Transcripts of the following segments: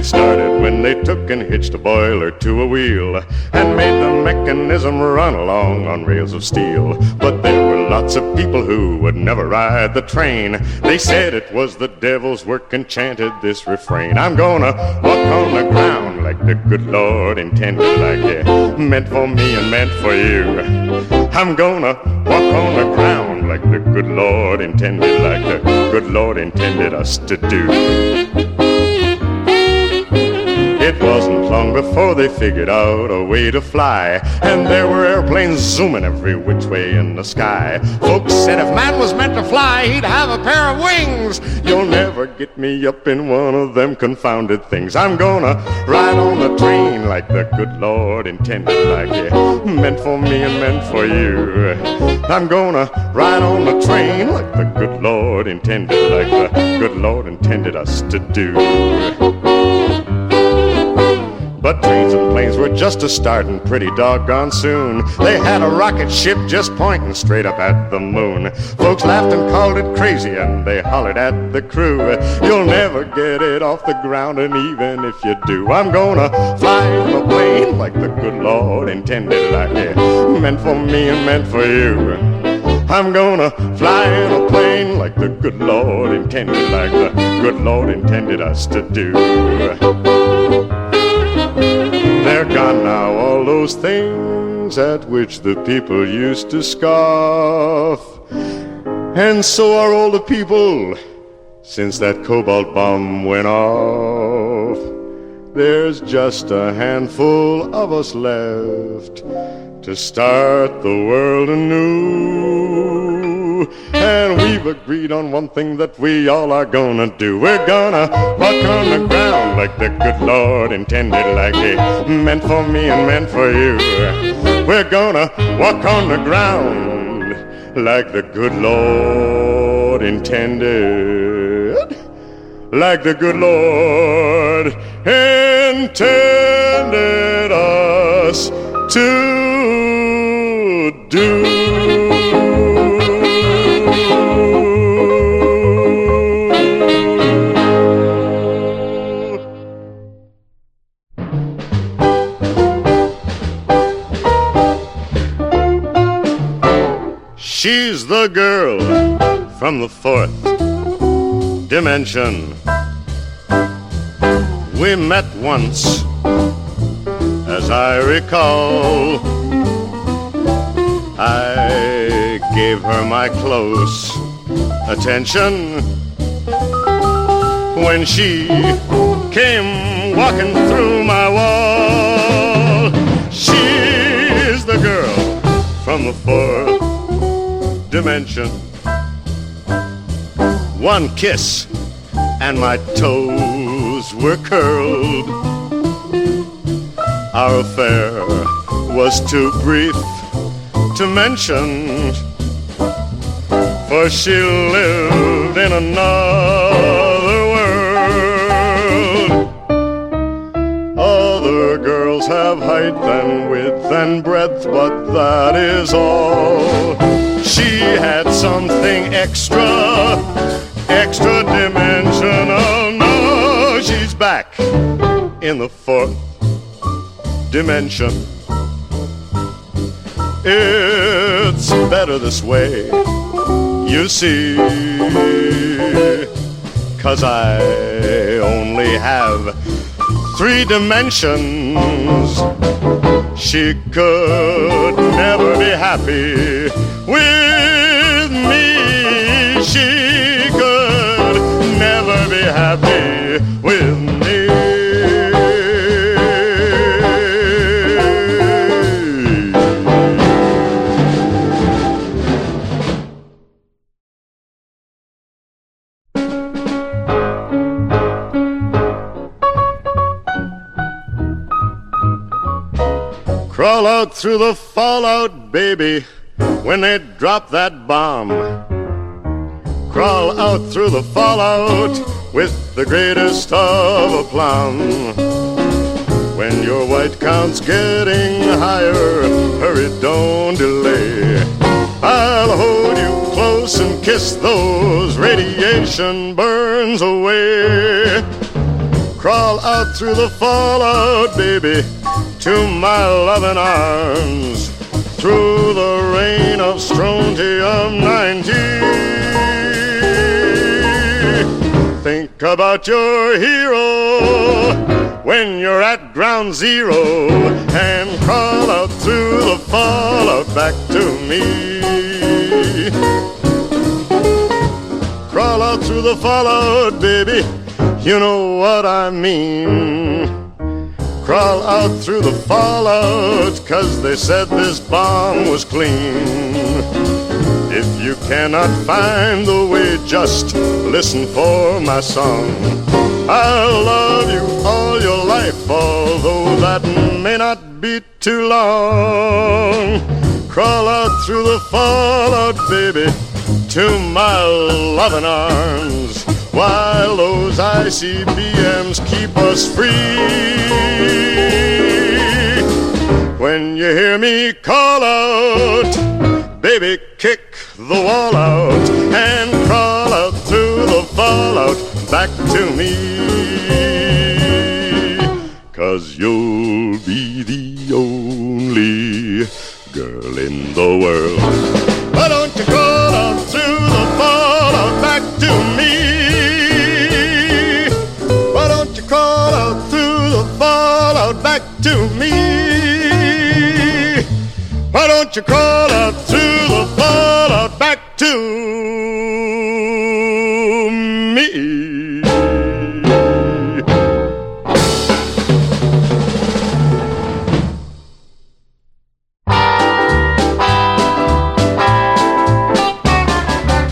It started when they took and hitched a boiler to a wheel and made the mechanism run along on rails of steel. But there were lots of people who would never ride the train. They said it was the devil's work and chanted this refrain: I'm gonna walk on the ground like the good Lord intended, like it meant for me and meant for you. I'm gonna walk on the ground like the good Lord intended, like the good Lord intended us to do. It wasn't long before they figured out a way to fly, and there were airplanes zooming every which way in the sky. Folks said if man was meant to fly, he'd have a pair of wings. You'll never get me up in one of them confounded things. I'm gonna ride on the train like the good Lord intended, like it meant for me and meant for you. I'm gonna ride on the train like the good Lord intended, like the good Lord intended us to do. But trains and planes were just a-startin' pretty doggone soon. They had a rocket ship just pointing straight up at the moon. Folks laughed and called it crazy, and they hollered at the crew, you'll never get it off the ground, and even if you do, I'm gonna fly in a plane like the good Lord intended, like it meant for me and meant for you. I'm gonna fly in a plane like the good Lord intended, like the good Lord intended us to do. They're gone now, all those things at which the people used to scoff. And so are all the people since that cobalt bomb went off. There's just a handful of us left to start the world anew. And we've agreed on one thing that we all are gonna do. We're gonna walk on the ground like the good Lord intended, like it meant for me and meant for you. We're gonna walk on the ground like the good Lord intended, like the good Lord intended us to do. She's the girl from the fourth dimension. We met once, as I recall. I gave her my close attention when she came walking through my wall. She's the girl from the fourth dimension. One kiss and my toes were curled. Our affair was too brief to mention, for she lived in another world. Other girls have height and width and breadth, but that is all. She had something extra, extra dimensional. No, she's back in the fourth dimension. It's better this way, you see, 'cause I only have 3 dimensions. She could never be happy with me. She could never be happy with me. Crawl out through the fallout, baby, when they drop that bomb. Crawl out through the fallout with the greatest of aplomb. When your white count's getting higher, hurry, don't delay. I'll hold you close and kiss those radiation burns away. Crawl out through the fallout, baby, to my loving arms. Through the rain of strontium 90. Think about your hero when you're at ground zero, and crawl out through the fallout back to me. Crawl out through the fallout, baby, you know what I mean. Crawl out through the fallout, 'cause they said this bomb was clean. If you cannot find the way, just listen for my song. I'll love you all your life, although that may not be too long. Crawl out through the fallout, baby, to my loving arms, while those ICBMs keep us free. When you hear me call out, baby, kick the wall out and crawl out through the fallout back to me. 'Cause you'll be the only girl in the world. Why don't you crawl out through the fallout back to me? Why don't you crawl out through the fallout back to me? Why don't you crawl out through the fallout back to me?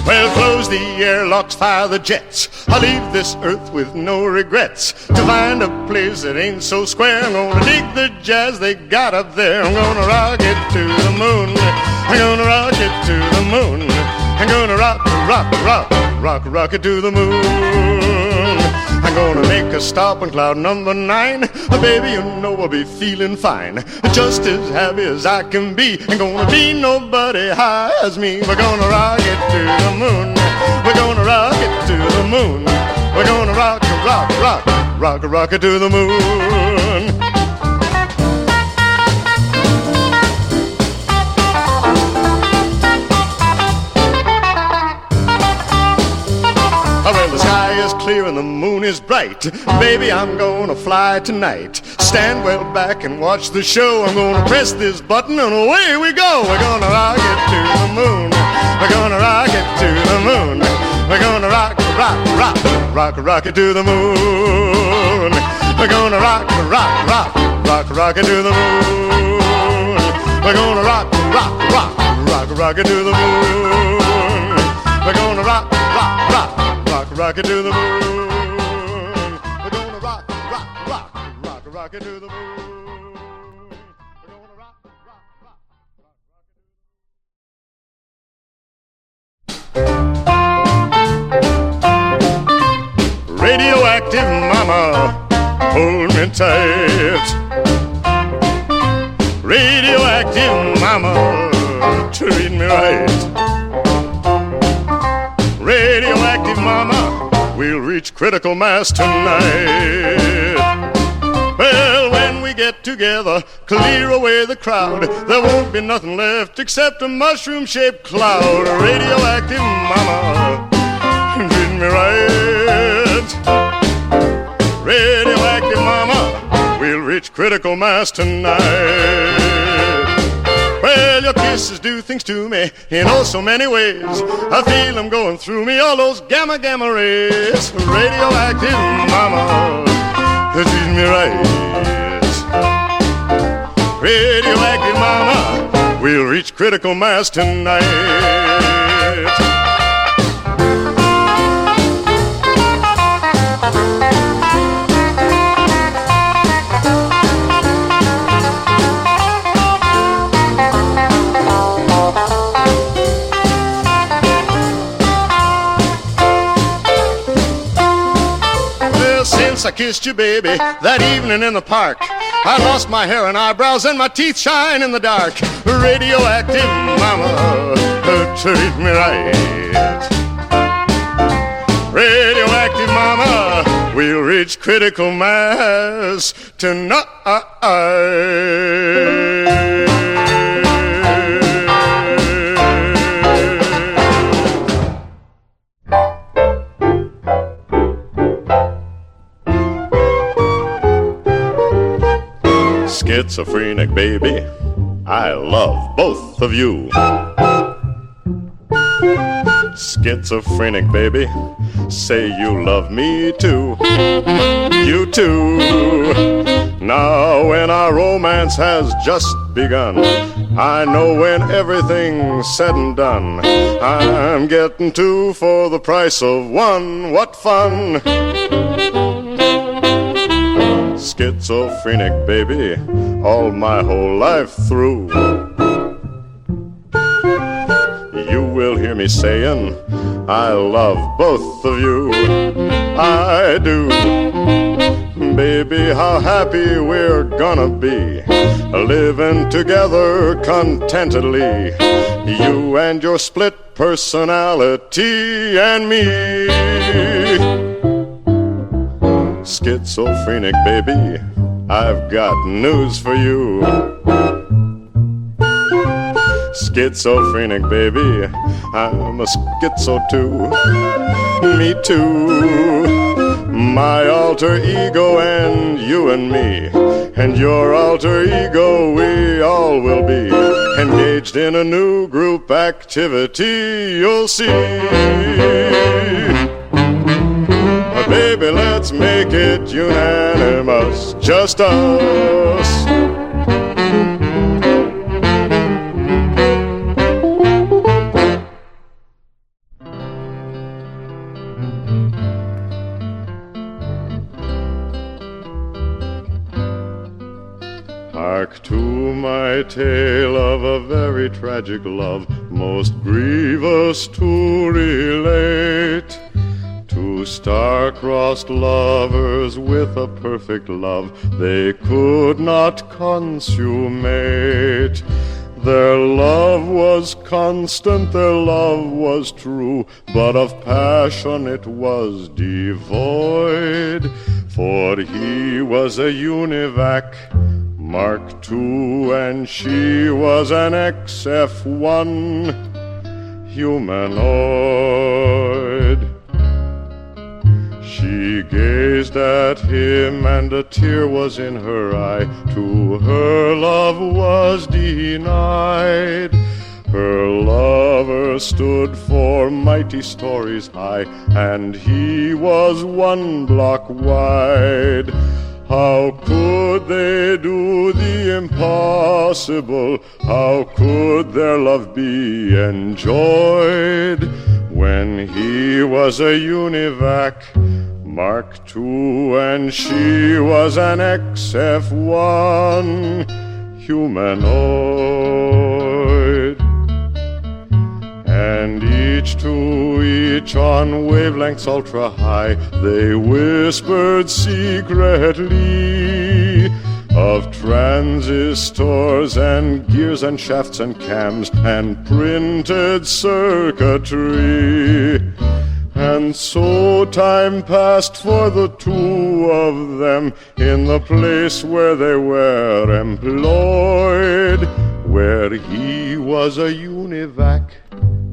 Well, close the airlocks, fire the jets. I'll leave this earth with no regrets. To find a place that ain't so square, I'm gonna dig the jazz they got up there. I'm gonna rock it to the moon. I'm gonna rock it to the moon. I'm gonna rock, rock, rock, rock, rock it to the moon. I'm gonna make a stop on cloud number 9. Baby, you know I'll be feeling fine, just as happy as I can be. Ain't gonna be nobody high as me. We're gonna rock it to the moon. We're gonna rock it to the moon. We're gonna rock, rock, rock, rock, rock it to the moon. Well, the sky is clear and the moon is bright. Baby, I'm gonna fly tonight. Stand well back and watch the show. I'm gonna press this button and away we go. We're gonna rock it to the moon. We're gonna rock it to the moon. We're gonna rock, rock, rock, rock, rock it to the moon. We're gonna rock, rock, rock, rock, rock it to the moon. We're gonna rock, rock, rock, rock, rock it to the moon. We're gonna rock, rock, rock, rock, rock it to the moon. We're gonna rock, rock, rock, rock, rock it to the moon. We're gonna rock, rock, rock, rock. Radioactive mama, hold me tight. Radioactive mama, treat me right. Radioactive mama, we'll reach critical mass tonight. Well, when we get together, clear away the crowd. There won't be nothing left except a mushroom-shaped cloud. Radioactive mama, treat me right. Radioactive mama, we'll reach critical mass tonight. Well, your kisses do things to me in oh so many ways. I feel them going through me, all those gamma, gamma rays. Radioactive mama, treat me right. Radioactive mama, we'll reach critical mass tonight. Since I kissed you, baby, that evening in the park, I lost my hair and eyebrows and my teeth shine in the dark. Radioactive mama, treat me right. Radioactive mama, we'll reach critical mass tonight. Schizophrenic baby, I love both of you. Schizophrenic baby, say you love me too. You too. Now when our romance has just begun, I know when everything's said and done, I'm getting two for the price of one. What fun! Schizophrenic baby, all my whole life through, you will hear me saying, I love both of you. I do. Baby, how happy we're gonna be, living together contentedly, you and your split personality and me. Schizophrenic baby, I've got news for you. Schizophrenic baby, I'm a schizo too. Me too. My alter ego and you and me, and your alter ego, we all will be engaged in a new group activity, you'll see. Baby, let's make it unanimous, just us. Hark to my tale of a very tragic love, most grievous to relate. Two star-crossed lovers with a perfect love they could not consummate. Their love was constant, their love was true, but of passion it was devoid. For he was a univac, Mark II, and she was an XF1 humanoid. She gazed at him and a tear was in her eye. To her love was denied. Her lover stood for mighty stories high, and he was 1 block wide. How could they do the impossible? How could their love be enjoyed when he was a univac, Mark II, and she was an XF1 humanoid? And each to each on wavelengths ultra high, they whispered secretly of transistors and gears and shafts and cams and printed circuitry. And so time passed for the two of them in the place where they were employed, where he was a univac,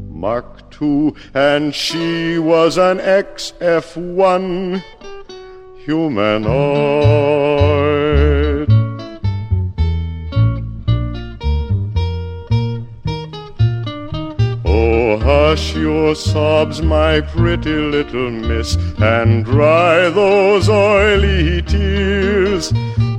Mark II, and she was an XF1 humanoid. Oh, hush your sobs, my pretty little miss, and dry those oily tears.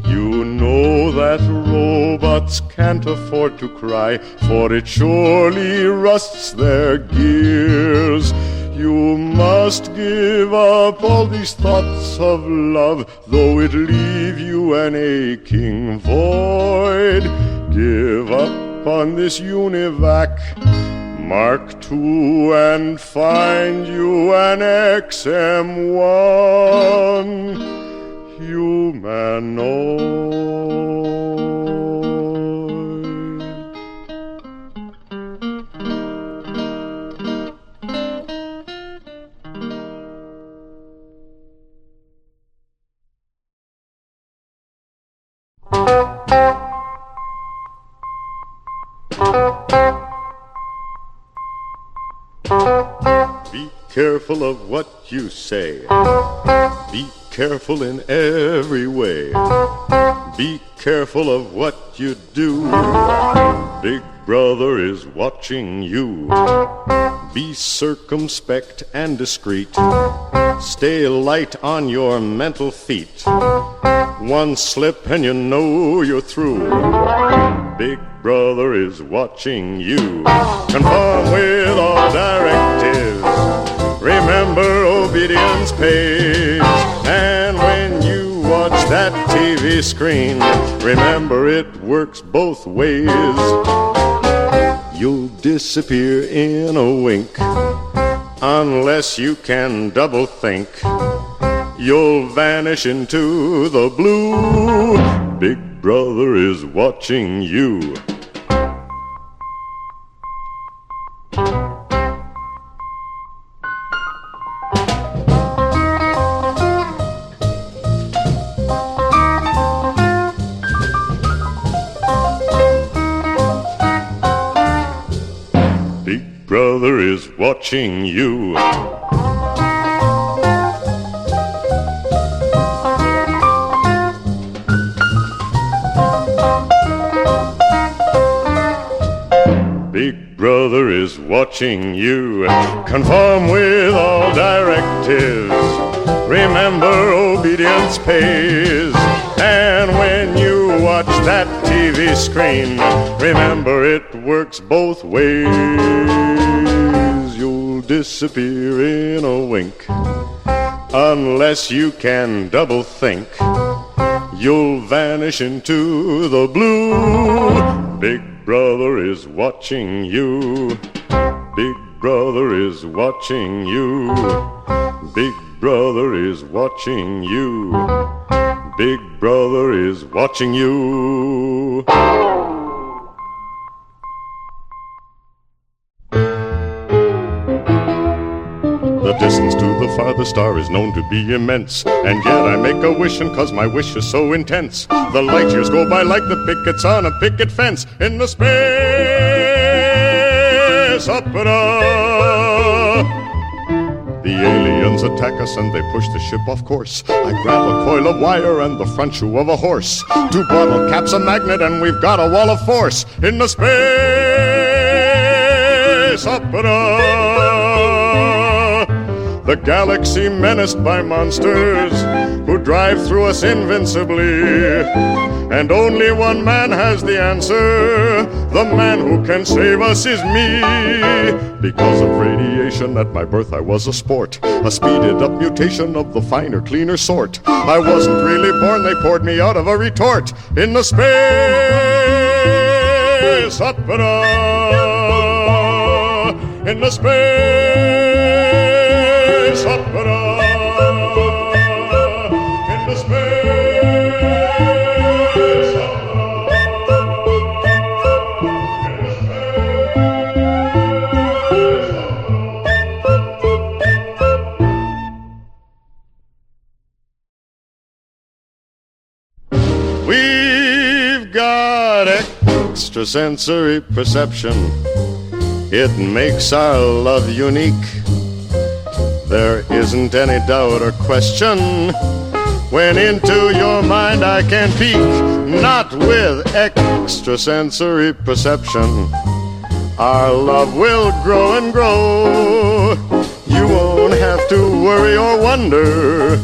You know that robots can't afford to cry, for it surely rusts their gears. You must give up all these thoughts of love, though it leave you an aching void. Give up on this univac, Mark II, and find you an XM1 humanoid. careful of what you say. Be careful in every way. Be careful of what you do. Big Brother is watching you. Be circumspect and discreet. Stay light on your mental feet. One slip and you know you're through. Big Brother is watching you. Conform with all directives. Remember, obedience pays. And when you watch that TV screen, remember it works both ways. You'll disappear in a wink unless you can double think. You'll vanish into the blue. Big Brother is watching you. Big Brother is watching you. Big Brother is watching you. Conform with all directives. Remember, obedience pays. And when you watch that TV screen, remember it works both ways. You'll disappear in a wink unless you can double think. You'll vanish into the blue. Big Brother is watching you. Big Brother is watching you. Big Brother is watching you. Big Brother is watching you. The distance to the farthest star is known to be immense, and yet I make a wishing 'cause my wish is so intense. The light years go by like the pickets on a picket fence in the space opera. The aliens attack us and they push the ship off course. I grab a coil of wire and the front shoe of a horse. 2 bottle caps, a magnet, and we've got a wall of force in the space opera. The galaxy menaced by monsters who drive through us invincibly. And only one man has the answer. The man who can save us is me. Because of radiation at my birth I was a sport, a speeded up mutation of the finer, cleaner sort. I wasn't really born, they poured me out of a retort in the space opera. In the space opera. In the space opera. In the space opera. We've got extrasensory perception. It makes our love unique. There isn't any doubt or question. When into your mind I can peek. Not with extrasensory perception. Our love will grow and grow. You won't have to worry or wonder.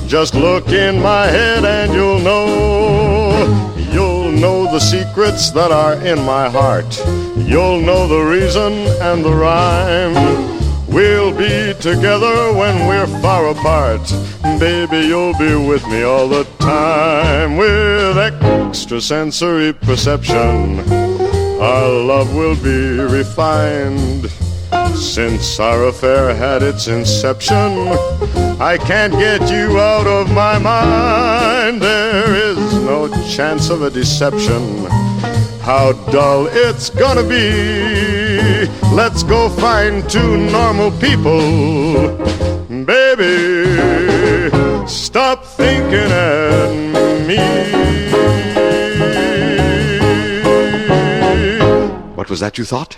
Just look in my head and you'll know. You'll know the secrets that are in my heart. You'll know the reason and the rhyme. We'll be together when we're far apart. Baby, you'll be with me all the time. With extrasensory perception, our love will be refined. Since our affair had its inception, I can't get you out of my mind. There is no chance of a deception. How dull it's gonna be. Let's go find 2 normal people. Baby, stop thinking at me. What was that you thought?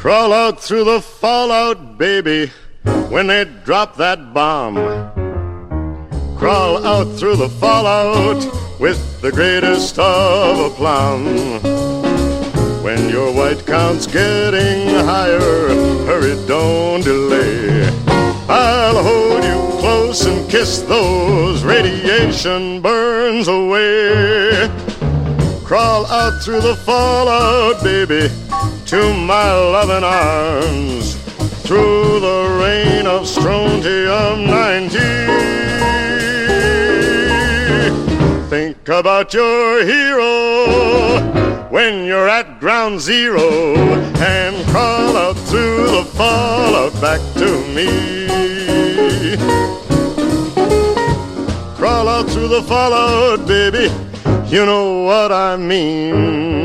Crawl out through the fallout, baby, when they drop that bomb. Crawl out through the fallout with the greatest of aplomb. When your white count's getting higher, hurry, don't delay. I'll hold you close and kiss those radiation burns away. Crawl out through the fallout, baby, to my loving arms, through the rain of strontium-90. Think about your hero when you're at ground zero, and crawl out through the fallout back to me. Crawl out through the fallout, baby, you know what I mean.